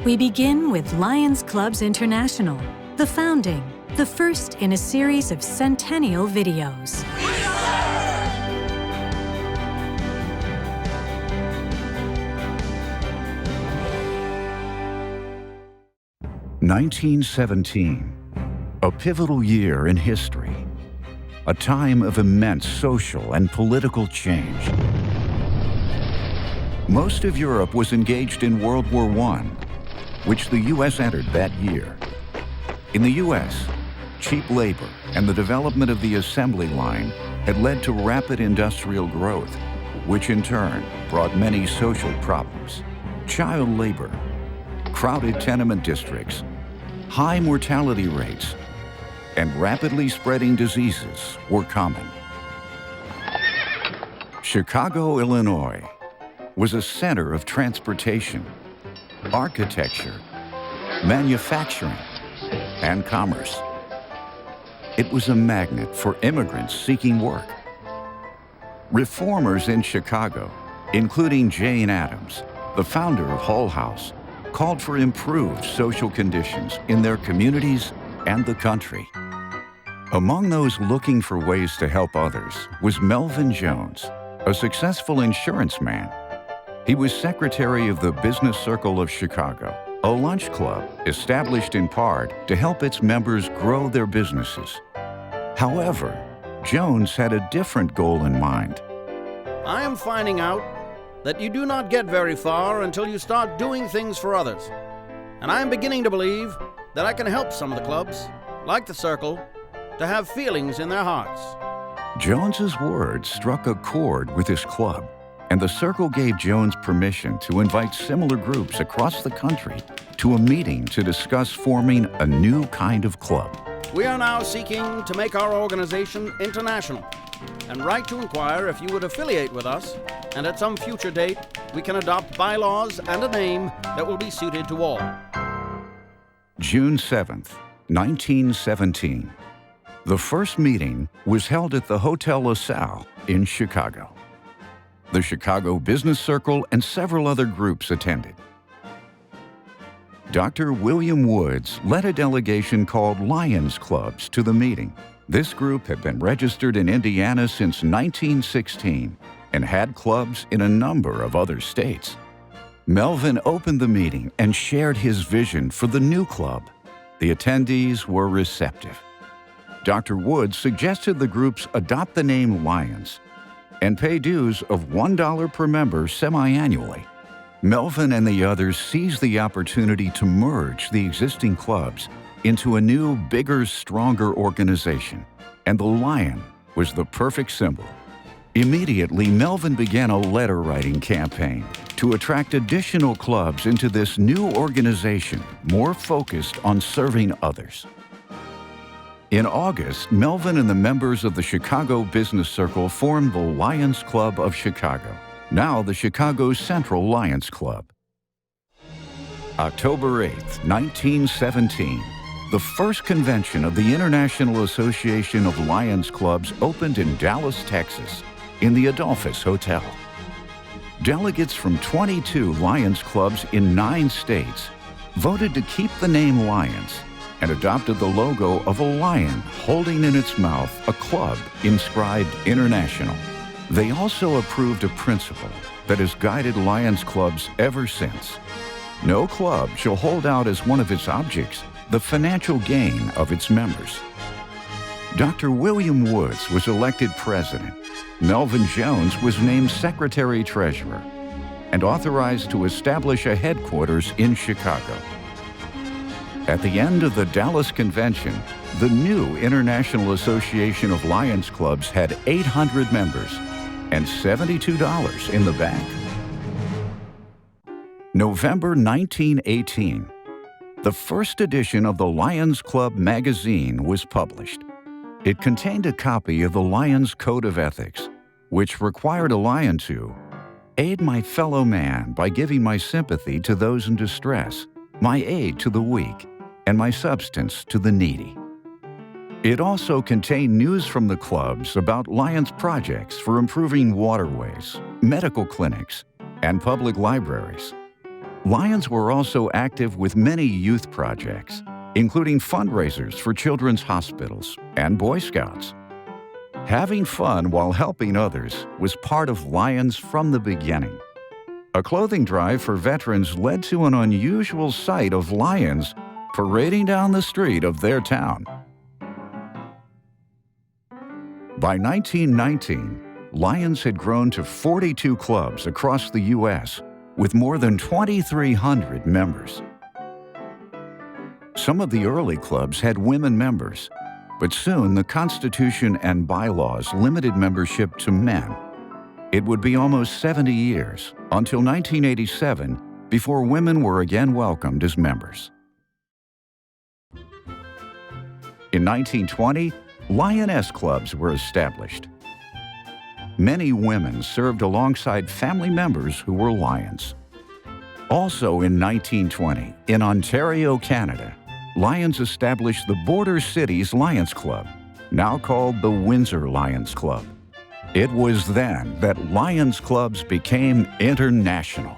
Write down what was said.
We begin with Lions Clubs International, the founding, the first in a series of centennial videos. 1917, a pivotal year in history, a time of immense social and political change. Most of Europe was engaged in World War I, which the U.S. entered that year. In the U.S., cheap labor and the development of the assembly line had led to rapid industrial growth, which in turn brought many social problems. Child labor, crowded tenement districts, high mortality rates, and rapidly spreading diseases were common. Chicago, Illinois, was a center of transportation, architecture, manufacturing, and commerce. It was a magnet for immigrants seeking work. Reformers in Chicago, including Jane Addams, the founder of Hull House, called for improved social conditions in their communities and the country. Among those looking for ways to help others was Melvin Jones, a successful insurance man. He was secretary of the Business Circle of Chicago, a lunch club established in part to help its members grow their businesses. However, Jones had a different goal in mind. I am finding out that you do not get very far until you start doing things for others. And I am beginning to believe that I can help some of the clubs, like the Circle, to have feelings in their hearts. Jones's words struck a chord with his club, and the Circle gave Jones permission to invite similar groups across the country to a meeting to discuss forming a new kind of club. We are now seeking to make our organization international and write to inquire if you would affiliate with us, and at some future date, we can adopt bylaws and a name that will be suited to all. June 7th, 1917. The first meeting was held at the Hotel LaSalle in Chicago. The Chicago Business Circle and several other groups attended. Dr. William Woods led a delegation called Lions Clubs to the meeting. This group had been registered in Indiana since 1916 and had clubs in a number of other states. Melvin opened the meeting and shared his vision for the new club. The attendees were receptive. Dr. Woods suggested the groups adopt the name Lions and pay dues of $1 per member semi-annually. Melvin and the others seized the opportunity to merge the existing clubs into a new, bigger, stronger organization, and the lion was the perfect symbol. Immediately, Melvin began a letter-writing campaign to attract additional clubs into this new organization, more focused on serving others. In August, Melvin and the members of the Chicago Business Circle formed the Lions Club of Chicago, now the Chicago Central Lions Club. October 8, 1917, the first convention of the International Association of Lions Clubs opened in Dallas, Texas, in the Adolphus Hotel. Delegates from 22 Lions clubs in 9 states voted to keep the name Lions and adopted the logo of a lion holding in its mouth a club inscribed International. They also approved a principle that has guided Lions clubs ever since. No club shall hold out as one of its objects the financial gain of its members. Dr. William Woods was elected president. Melvin Jones was named secretary-treasurer and authorized to establish a headquarters in Chicago. At the end of the Dallas Convention, the new International Association of Lions Clubs had 800 members and $72 in the bank. November 1918, the first edition of the Lions Club magazine was published. It contained a copy of the Lions Code of Ethics, which required a lion to aid my fellow man by giving my sympathy to those in distress, my aid to the weak, and my substance to the needy. It also contained news from the clubs about Lions projects for improving waterways, medical clinics, and public libraries. Lions were also active with many youth projects, including fundraisers for children's hospitals and Boy Scouts. Having fun while helping others was part of Lions from the beginning. A clothing drive for veterans led to an unusual sight of lions parading down the street of their town. By 1919, Lions had grown to 42 clubs across the U.S. with more than 2,300 members. Some of the early clubs had women members, but soon the Constitution and bylaws limited membership to men. It would be almost 70 years, until 1987, before women were again welcomed as members. In 1920, Lioness clubs were established. Many women served alongside family members who were Lions. Also in 1920, in Ontario, Canada, Lions established the Border Cities Lions Club, now called the Windsor Lions Club. It was then that Lions clubs became international.